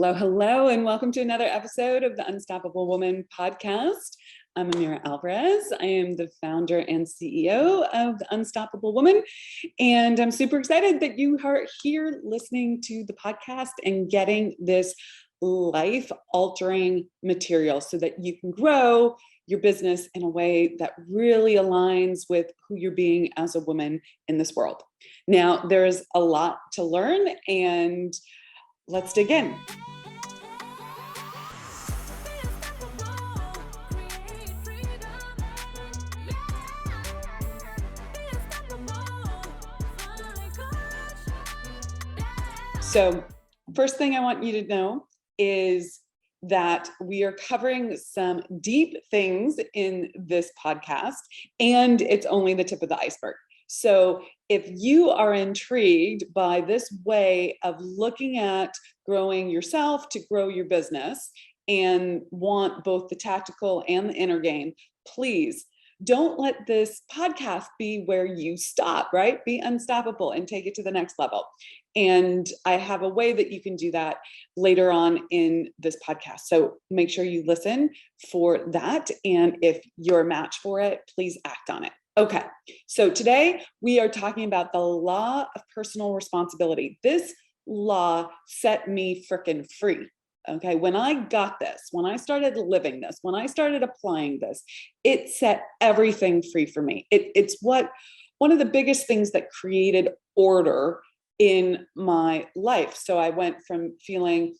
Hello, hello, and welcome to another episode of the Unstoppable Woman podcast. I'm Amira Alvarez. I am the founder and CEO of the Unstoppable Woman, and I'm super excited that you are here listening to the podcast and getting this life-altering material so that you can grow your business in a way that really aligns with who you're being as a woman in this world. Now, there's a lot to learn, and let's dig in. So, first thing I want you to know is that we are covering some deep things in this podcast, and it's only the tip of the iceberg. So if you are intrigued by this way of looking at growing yourself to grow your business and want both the tactical and the inner game, please don't let this podcast be where you stop, right? Be unstoppable and take it to the next level. And I have a way that you can do that later on in this podcast. So make sure you listen for that. And if you're a match for it, please act on it. Okay, so today we are talking about the law of personal responsibility. This law set me freaking free. Okay, when I got this, when I started living this, when I started applying this, it set everything free for me. It's one of the biggest things that created order in my life. So I went from feeling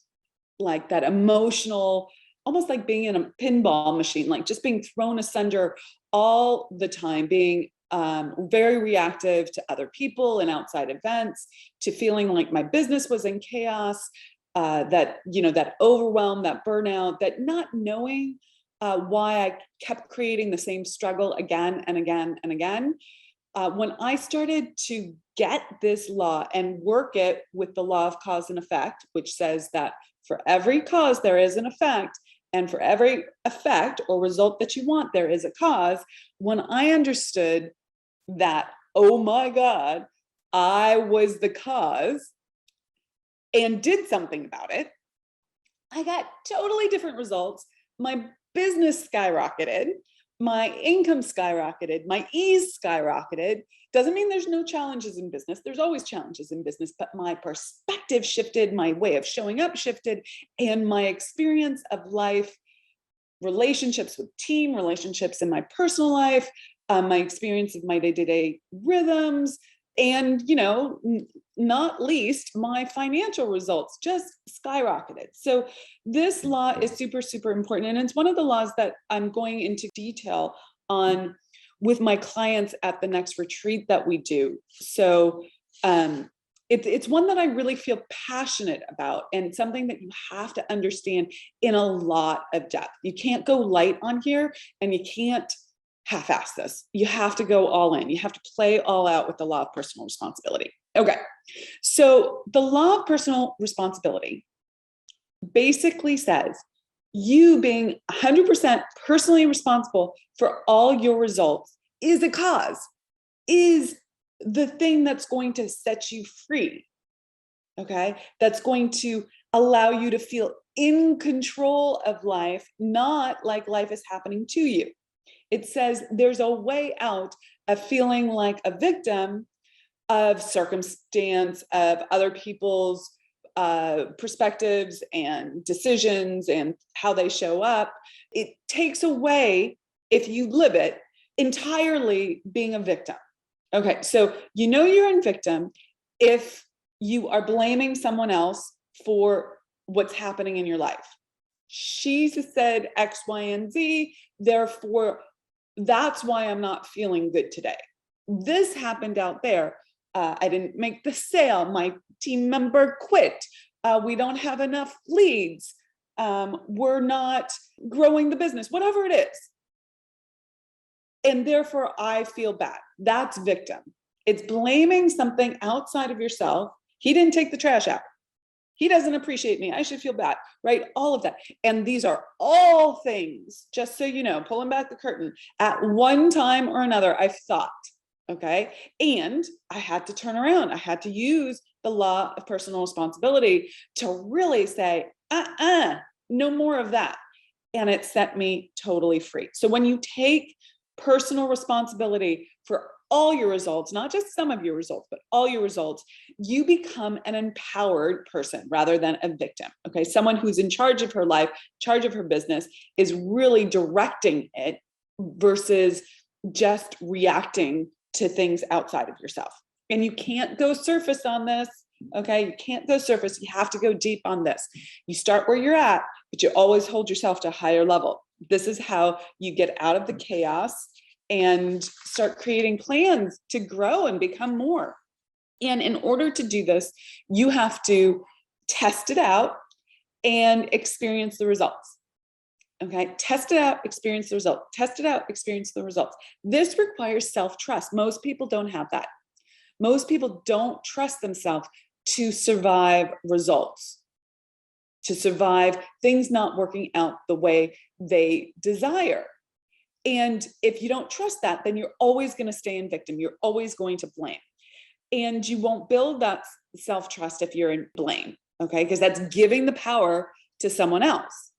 like that emotional, almost like being in a pinball machine, like just being thrown asunder all the time, being very reactive to other people and outside events, to feeling like my business was in chaos, that overwhelm, that burnout, that not knowing why I kept creating the same struggle again and again and again. When I started to get this law and work it with the law of cause and effect, which says that for every cause there is an effect, and for every effect or result that you want, there is a cause. When I understood that, oh my God, I was the cause and did something about it, I got totally different results. My business skyrocketed, my income skyrocketed, my ease skyrocketed. Doesn't mean there's no challenges in business. There's always challenges in business, but my perspective shifted, my way of showing up shifted, and my experience of life, relationships with team, relationships in my personal life, my experience of my day-to-day rhythms, and, not least, my financial results just skyrocketed. So this law is super, super important. And it's one of the laws that I'm going into detail on with my clients at the next retreat that we do. So it's one that I really feel passionate about, and something that you have to understand in a lot of depth. You can't go light on here, and you can't half-ass this. You have to go all in. You have to play all out with the law of personal responsibility. Okay, so the law of personal responsibility basically says you being 100% personally responsible for all your results is a cause, is the thing that's going to set you free, okay? That's going to allow you to feel in control of life, not like life is happening to you. It says there's a way out of feeling like a victim of circumstance, of other people's perspectives and decisions and how they show up. It takes away, if you live it, entirely being a victim. Okay, so you're in victim if you are blaming someone else for what's happening in your life. She said X, Y, and Z, therefore, that's why I'm not feeling good today. This happened out there. I didn't make the sale. My team member quit. We don't have enough leads. We're not growing the business, whatever it is. And therefore, I feel bad. That's victim. It's blaming something outside of yourself. He didn't take the trash out. He doesn't appreciate me. I should feel bad, right? All of that. And these are all things, just so you know, pulling back the curtain, at one time or another, I've thought, okay? And I had to turn around. I had to use the law of personal responsibility to really say, No more of that. And it set me totally free. So when you take personal responsibility for all your results, not just some of your results, but all your results, you become an empowered person rather than a victim. Okay. Someone who's in charge of her life, charge of her business, is really directing it versus just reacting to things outside of yourself. And you can't go surface on this. Okay. You can't go surface. You have to go deep on this. You start where you're at, but you always hold yourself to a higher level. This is how you get out of the chaos and start creating plans to grow and become more. And in order to do this, you have to test it out and experience the results. Okay, test it out, experience the results. Test it out, experience the results. This requires self-trust. Most people don't have that. Most people don't trust themselves to survive results, to survive things not working out the way they desire. And if you don't trust that, then you're always going to stay in victim. You're always going to blame. And you won't build that self-trust if you're in blame, okay? Because that's giving the power to someone else.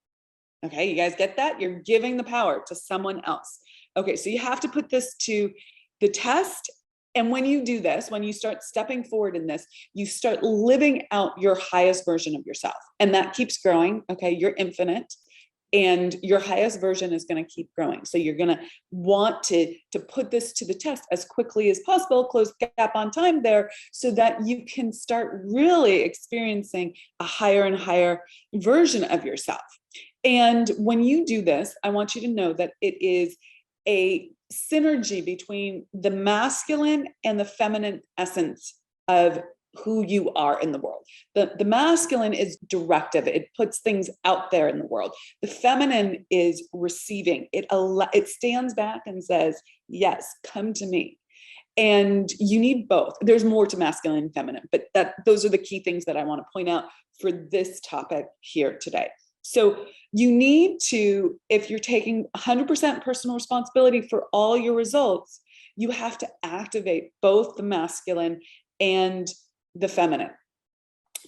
Okay, you guys get that? You're giving the power to someone else. Okay, so you have to put this to the test. And when you do this, when you start stepping forward in this, you start living out your highest version of yourself. And that keeps growing. Okay, you're infinite. And your highest version is going to keep growing. So you're going to want to put this to the test as quickly as possible, close gap on time there, so that you can start really experiencing a higher and higher version of yourself. And when you do this, I want you to know that it is a synergy between the masculine and the feminine essence of who you are in the world. The masculine is directive. It puts things out there in the world. The feminine is receiving. It stands back and says, yes, come to me. And you need both. There's more to masculine and feminine, but those are the key things that I want to point out for this topic here today. So you need to, if you're taking 100% personal responsibility for all your results, you have to activate both the masculine and the feminine.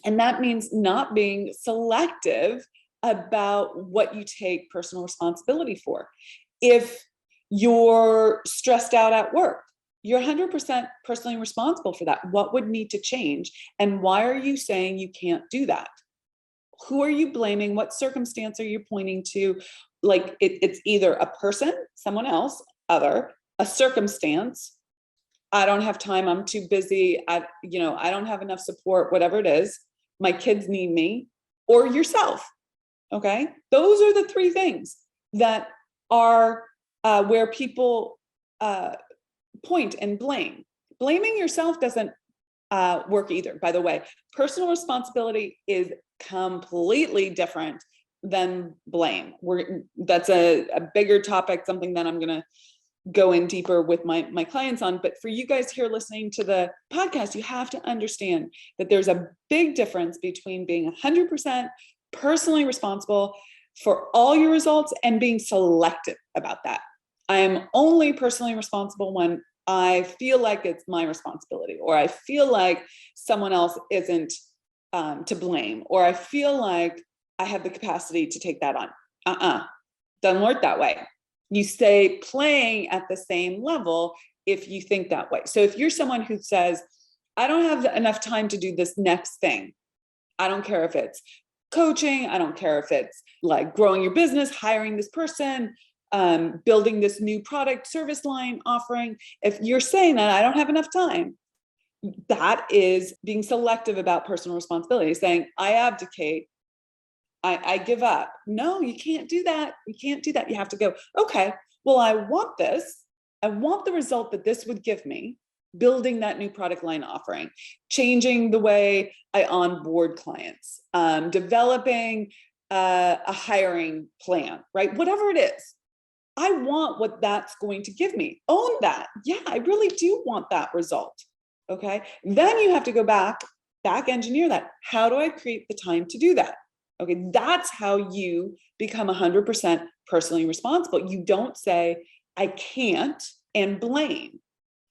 And that means not being selective about what you take personal responsibility for. If you're stressed out at work, you're 100% personally responsible for that. What would need to change? And why are you saying you can't do that? Who are you blaming? What circumstance are you pointing to? Like it's either a person, someone else, other, a circumstance. I don't have time. I'm too busy. I don't have enough support, whatever it is. My kids need me, or yourself. Okay. Those are the three things that are where people point and blame. Blaming yourself doesn't work either. By the way, personal responsibility is completely different than blame. That's a bigger topic, something that I'm going to go in deeper with my clients on. But for you guys here listening to the podcast, you have to understand that there's a big difference between being 100% personally responsible for all your results and being selective about that. I am only personally responsible when I feel like it's my responsibility, or I feel like someone else isn't to blame, or I feel like I have the capacity to take that on. Doesn't work that way. You stay playing at the same level if you think that way. So if you're someone who says, I don't have enough time to do this next thing, I don't care if it's coaching, I don't care if it's like growing your business, hiring this person, building this new product service line offering. If you're saying that I don't have enough time, that is being selective about personal responsibility, saying I abdicate, I give up. No, you can't do that. You can't do that. You have to go, okay, well, I want this. I want the result that this would give me, building that new product line offering, changing the way I onboard clients, developing a hiring plan, right? Whatever it is. I want what that's going to give me. Own that. Yeah, I really do want that result. Okay. Then you have to go back engineer that. How do I create the time to do that? Okay. That's how you become 100% personally responsible. You don't say, I can't, and blame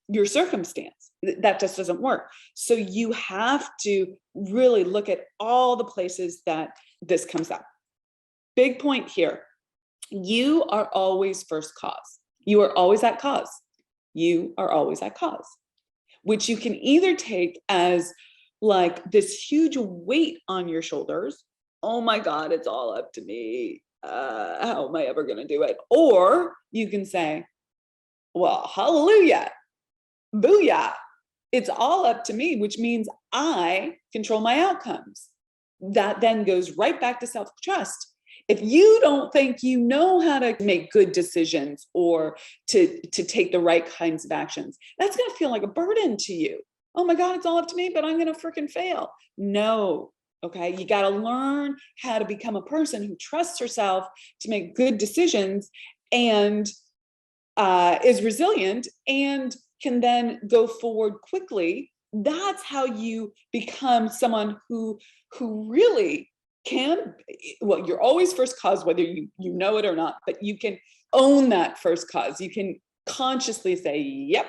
your circumstance. That just doesn't work. So you have to really look at all the places that this comes up. Big point here. You are always first cause. You are always at cause. You are always at cause, which you can either take as like this huge weight on your shoulders. Oh my God, it's all up to me. How am I ever going to do it? Or you can say, well, hallelujah, booyah. It's all up to me, which means I control my outcomes. That then goes right back to self-trust. If you don't think you know how to make good decisions or to take the right kinds of actions, that's going to feel like a burden to you. Oh my God, it's all up to me, but I'm going to freaking fail. No. Okay. You got to learn how to become a person who trusts herself to make good decisions and is resilient and can then go forward quickly. That's how you become someone who really can, well, you're always first cause, whether you know it or not, but you can own that first cause. You can consciously say, yep,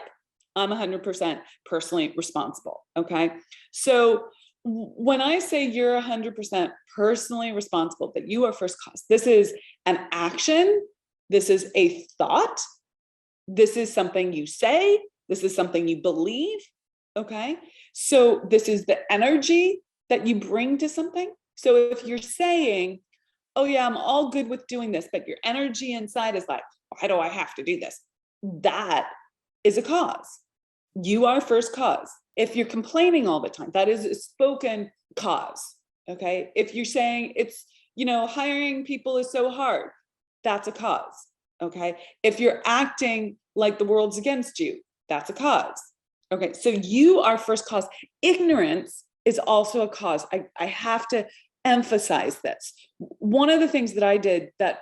I'm 100% personally responsible. Okay. So when I say you're 100% personally responsible, that you are first cause, this is an action. This is a thought. This is something you say. This is something you believe. Okay. So this is the energy that you bring to something. So if you're saying, oh yeah, I'm all good with doing this, but your energy inside is like, why do I have to do this? That is a cause. You are first cause. If you're complaining all the time, that is a spoken cause. Okay. If you're saying it's, hiring people is so hard, that's a cause. Okay. If you're acting like the world's against you, that's a cause. Okay. So you are first cause. Ignorance is also a cause. I have to emphasize this. One of the things that I did that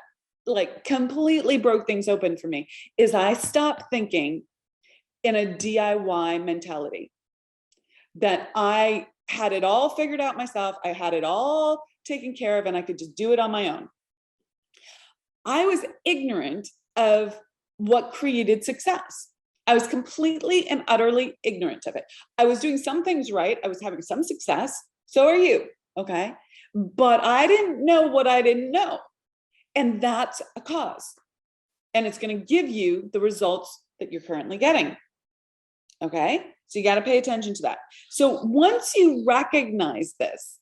like completely broke things open for me is I stopped thinking in a DIY mentality that I had it all figured out myself. I had it all taken care of and I could just do it on my own. I was ignorant of what created success. I was completely and utterly ignorant of it. I was doing some things right. I was having some success. So are you. Okay. But I didn't know what I didn't know. And that's a cause. And it's going to give you the results that you're currently getting. Okay. So you got to pay attention to that. So once you recognize this,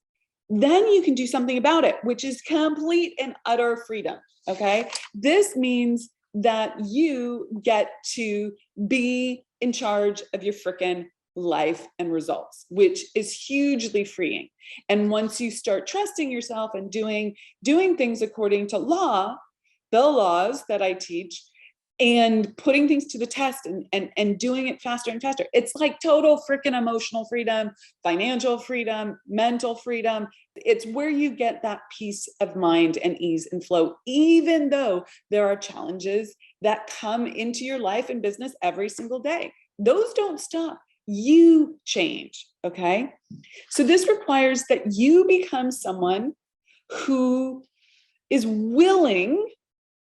then you can do something about it, which is complete and utter freedom. Okay. This means that you get to be in charge of your frickin' life and results, which is hugely freeing. And once you start trusting yourself and doing things according to law, the laws that I teach, and putting things to the test and doing it faster and faster, it's like total freaking emotional freedom, financial freedom, mental freedom. It's where you get that peace of mind and ease and flow, even though there are challenges that come into your life and business every single day. Those don't stop. You change. Okay. So this requires that you become someone who is willing,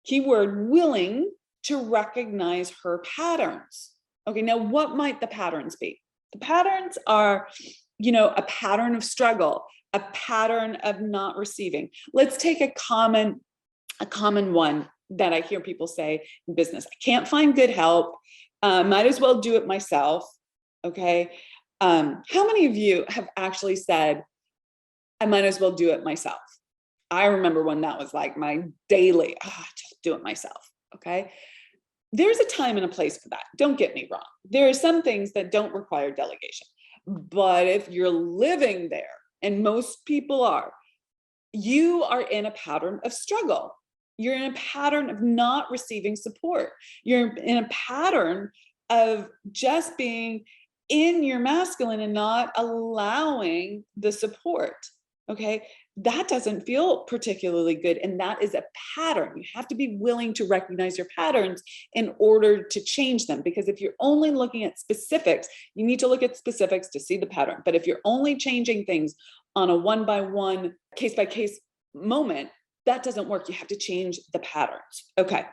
keyword willing, to recognize her patterns. Okay. Now what might the patterns be? The patterns are, a pattern of struggle, a pattern of not receiving. Let's take a common one that I hear people say in business. I can't find good help. Might as well do it myself. Okay. How many of you have actually said, I might as well do it myself? I remember when that was like my daily, just do it myself. Okay. There's a time and a place for that. Don't get me wrong. There are some things that don't require delegation, but if you're living there, and most people are, you are in a pattern of struggle. You're in a pattern of not receiving support. You're in a pattern of just being in your masculine and not allowing the support. Okay. That doesn't feel particularly good. And that is a pattern. You have to be willing to recognize your patterns in order to change them. Because if you're only looking at specifics, you need to look at specifics to see the pattern. But if you're only changing things on a one-by-one, case-by-case moment, that doesn't work. You have to change the patterns. Okay.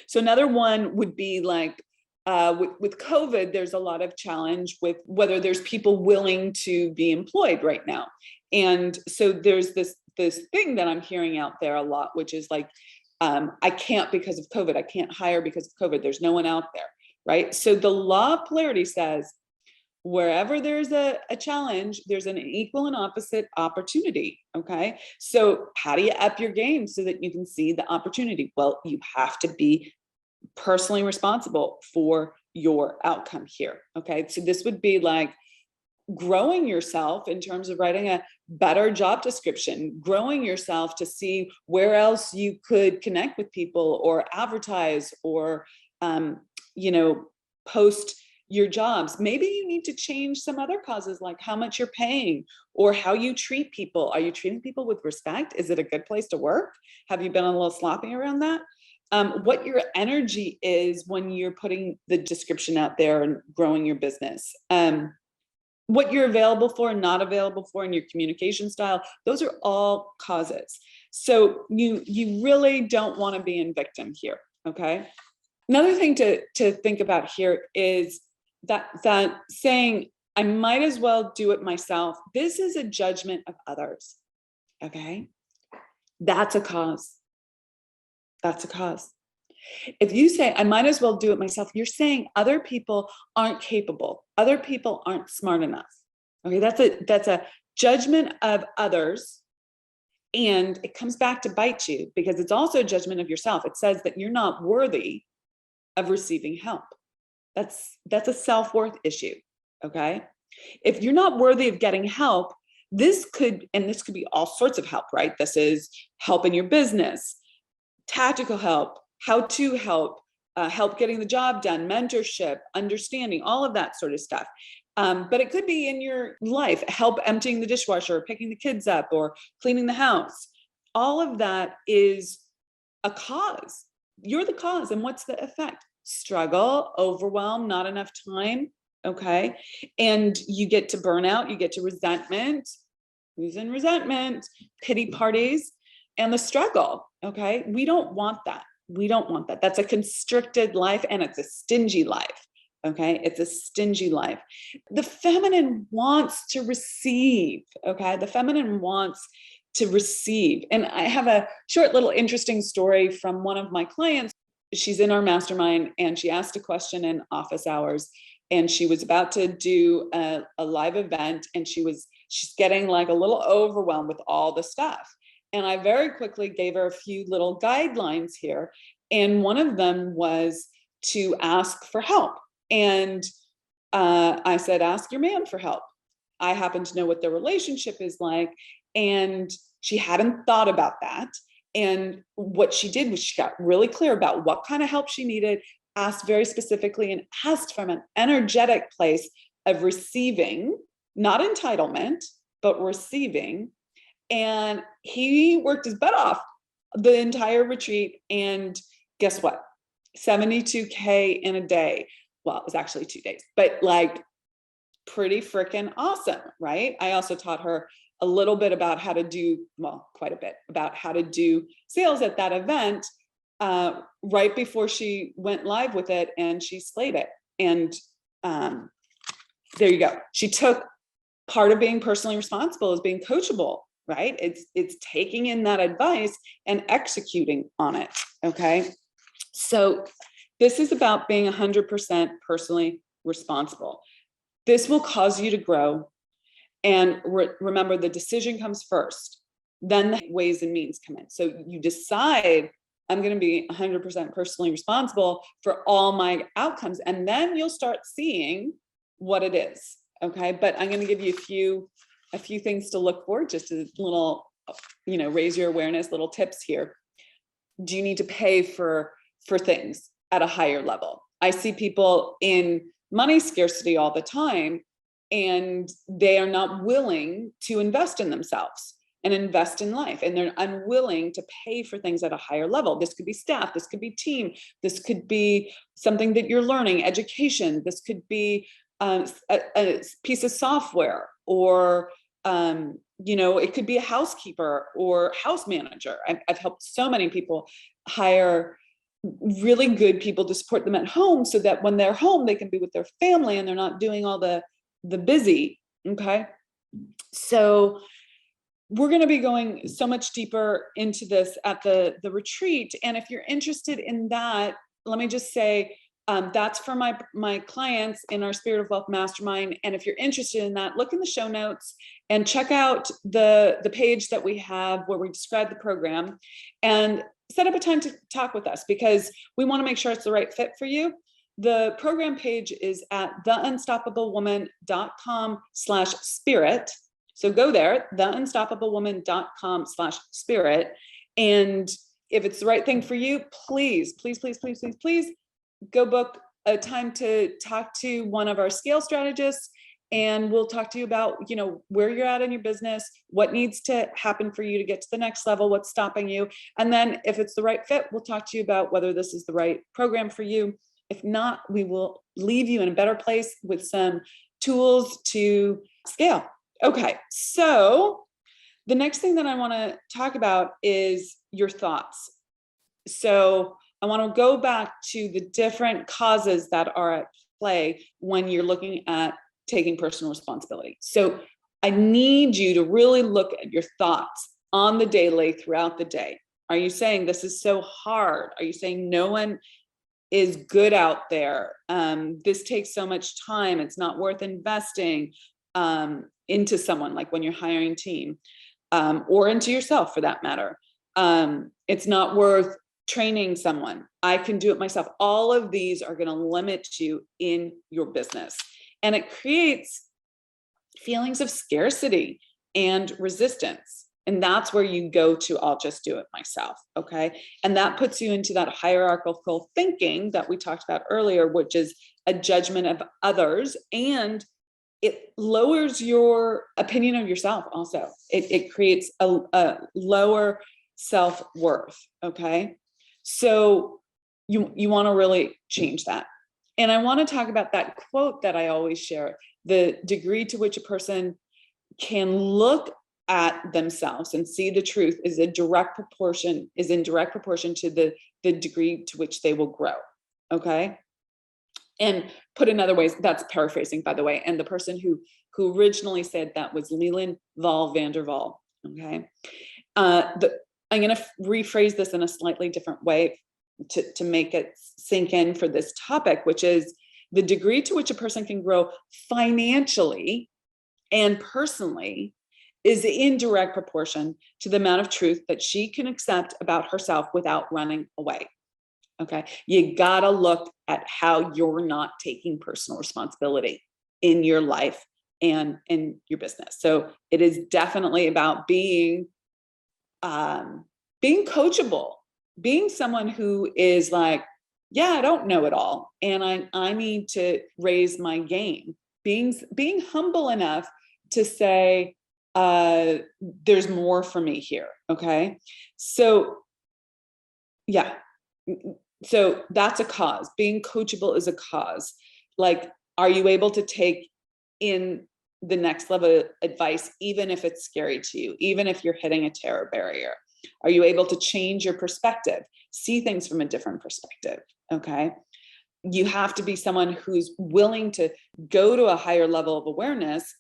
So another one would be like, with COVID, there's a lot of challenge with whether there's people willing to be employed right now. And so there's this this thing that I'm hearing out there a lot, which is like, I can't because of COVID. I can't hire because of COVID. There's no one out there, right? So the law of polarity says, wherever there's a challenge, there's an equal and opposite opportunity. Okay. So how do you up your game so that you can see the opportunity? Well, you have to be personally responsible for your outcome here. Okay. So this would be like growing yourself in terms of writing a better job description, growing yourself to see where else you could connect with people or advertise or, post your jobs. Maybe you need to change some other causes, like how much you're paying or how you treat people. Are you treating people with respect? Is it a good place to work? Have you been a little sloppy around that? What your energy is when you're putting the description out there and growing your business. What you're available for and not available for in your communication style. Those are all causes. So you really don't want to be in victim here. Okay. Another thing to think about here is that saying, I might as well do it myself. This is a judgment of others. Okay. That's a cause. That's a cause. If you say, I might as well do it myself, you're saying other people aren't capable. Other people aren't smart enough. Okay. That's a judgment of others. And it comes back to bite you because it's also a judgment of yourself. It says that you're not worthy of receiving help. That's a self-worth issue. Okay. If you're not worthy of getting help, this could be all sorts of help, right? This is help in your business, tactical help, how-to help, help getting the job done, mentorship, understanding, all of that sort of stuff. But it could be in your life, help emptying the dishwasher, or picking the kids up, or cleaning the house. All of that is a cause. You're the cause. And what's the effect? Struggle, overwhelm, not enough time. Okay. And you get to burnout, you get to resentment, who's in resentment, pity parties, and the struggle. Okay. We don't want that. We don't want that. That's a constricted life and it's a stingy life. Okay. It's a stingy life. The feminine wants to receive. Okay. The feminine wants to receive. And I have a short little interesting story from one of my clients. She's in our mastermind and she asked a question in office hours and she was about to do a live event and she's getting like a little overwhelmed with all the stuff. And I very quickly gave her a few little guidelines here. And one of them was to ask for help. And I said, ask your man for help. I happen to know what their relationship is like. And she hadn't thought about that. And what she did was she got really clear about what kind of help she needed, asked very specifically, and asked from an energetic place of receiving, not entitlement, but receiving. And he worked his butt off the entire retreat. And guess what? 72K in a day. Well, it was actually 2 days, but like pretty freaking awesome, right? I also taught her a little bit about how to do, well, quite a bit about how to do sales at that event right before she went live with it, and she slayed it. And there you go. She took part of being personally responsible as being coachable, right? It's taking in that advice and executing on it. Okay. So this is about being 100% personally responsible. This will cause you to grow. And remember, the decision comes first, then the ways and means come in. So you decide, I'm going to be 100% personally responsible for all my outcomes. And then you'll start seeing what it is. Okay. But I'm going to give you a few things to look for, just a little, raise your awareness, little tips here. Do you need to pay for things at a higher level? I see people in money scarcity all the time, and they are not willing to invest in themselves and invest in life. And they're unwilling to pay for things at a higher level. This could be staff, this could be team, this could be something that you're learning, education, this could be a piece of software, or it could be a housekeeper or house manager. I've helped so many people hire really good people to support them at home so that when they're home, they can be with their family and they're not doing all the busy. Okay. So we're going to be going so much deeper into this at the retreat. And if you're interested in that, let me just say, that's for my clients in our Spirit of Wealth Mastermind. And if you're interested in that, look in the show notes and check out the page that we have where we describe the program, and set up a time to talk with us, because we want to make sure it's the right fit for you. The program page is at theunstoppablewoman.com/spirit. So go there, theunstoppablewoman.com/spirit. And if it's the right thing for you, please, please, please, please, please, please go book a time to talk to one of our scale strategists, and we'll talk to you about, where you're at in your business, what needs to happen for you to get to the next level, what's stopping you. And then if it's the right fit, we'll talk to you about whether this is the right program for you. If not, we will leave you in a better place with some tools to scale. Okay, so the next thing that I want to talk about is your thoughts. So I want to go back to the different causes that are at play when you're looking at taking personal responsibility. So I need you to really look at your thoughts on the daily, throughout the day. Are you saying this is so hard? Are you saying no one is good out there? This takes so much time. It's not worth investing into someone, like when you're hiring a team, or into yourself for that matter. It's not worth training someone. I can do it myself. All of these are going to limit you in your business. And it creates feelings of scarcity and resistance. And that's where you go to, I'll just do it myself. Okay. And that puts you into that hierarchical thinking that we talked about earlier, which is a judgment of others. And it lowers your opinion of yourself also. It creates a lower self-worth. Okay. So you want to really change that. And I want to talk about that quote that I always share: the degree to which a person can look at themselves and see the truth is in direct proportion to the degree to which they will grow. Okay. And put in other ways, that's paraphrasing, by the way. And the person who originally said that was Leland Val Vanderval. Okay. I'm going to rephrase this in a slightly different way to make it sink in for this topic, which is the degree to which a person can grow financially and personally is in direct proportion to the amount of truth that she can accept about herself without running away. Okay. You got to look at how you're not taking personal responsibility in your life and in your business. So it is definitely about being coachable, being someone who is like, yeah, I don't know it all, and I need to raise my game. Being humble enough to say, there's more for me here. Okay. So yeah. So that's a cause. Being coachable is a cause. Like, are you able to take in the next level of advice, even if it's scary to you, even if you're hitting a terror barrier? Are you able to change your perspective, see things from a different perspective? Okay. You have to be someone who's willing to go to a higher level of awareness,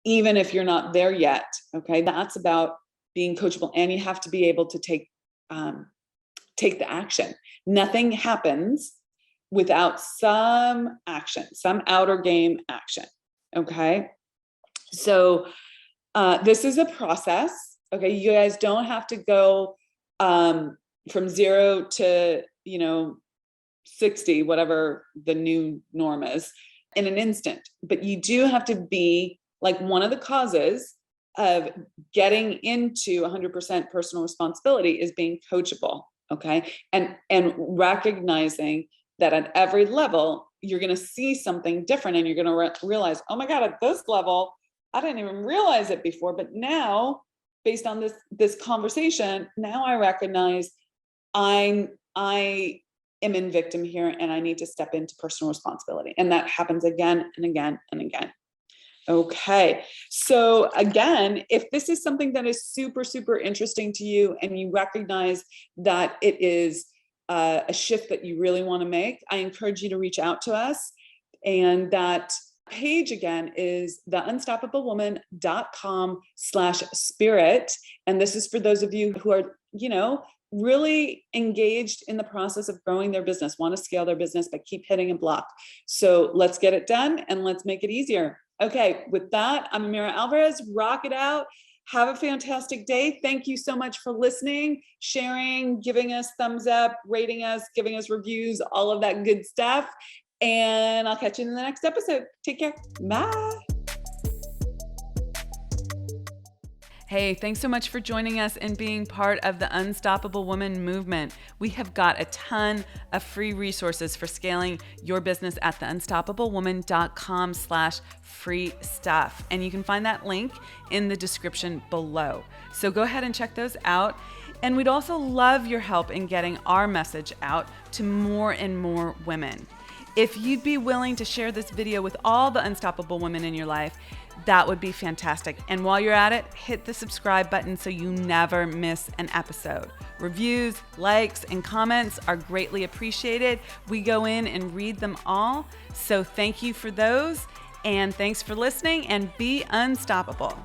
even if you're not there yet. Okay. That's about being coachable. And you have to be able to take the action. Nothing happens without some action, some outer game action. Okay. So this is a process. Okay. You guys don't have to go from 0 to, 60, whatever the new norm is, in an instant. But you do have to be like, one of the causes of getting into 100% personal responsibility is being coachable. Okay. And recognizing that at every level, you're going to see something different, and you're going to realize, oh my God, at this level, I didn't even realize it before. But now, based on this conversation, now I recognize I am in victim here, and I need to step into personal responsibility. And that happens again and again and again. Okay. So again, if this is something that is super, super interesting to you, and you recognize that it is a shift that you really want to make, I encourage you to reach out to us, and that page again is theunstoppablewoman.com/spirit. And this is for those of you who are, really engaged in the process of growing their business, want to scale their business, but keep hitting a block. So let's get it done and let's make it easier. Okay, with that, I'm Amira Alvarez. Rock it out. Have a fantastic day. Thank you so much for listening, sharing, giving us thumbs up, rating us, giving us reviews, all of that good stuff. And I'll catch you in the next episode. Take care. Bye. Hey, thanks so much for joining us and being part of the Unstoppable Woman movement. We have got a ton of free resources for scaling your business at theunstoppablewoman.com/free stuff. And you can find that link in the description below. So go ahead and check those out. And we'd also love your help in getting our message out to more and more women. If you'd be willing to share this video with all the unstoppable women in your life, that would be fantastic. And while you're at it, hit the subscribe button so you never miss an episode. Reviews, likes, and comments are greatly appreciated. We go in and read them all. So thank you for those. And thanks for listening, and be unstoppable.